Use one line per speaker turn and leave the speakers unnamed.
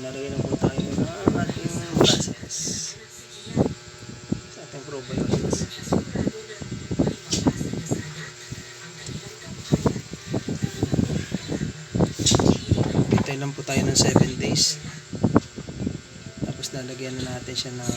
lalagay na po tayo ng ating process sa ating probiotics. Hintay lang po tayo ng 7 days. Tapos lalagyan na natin siya ng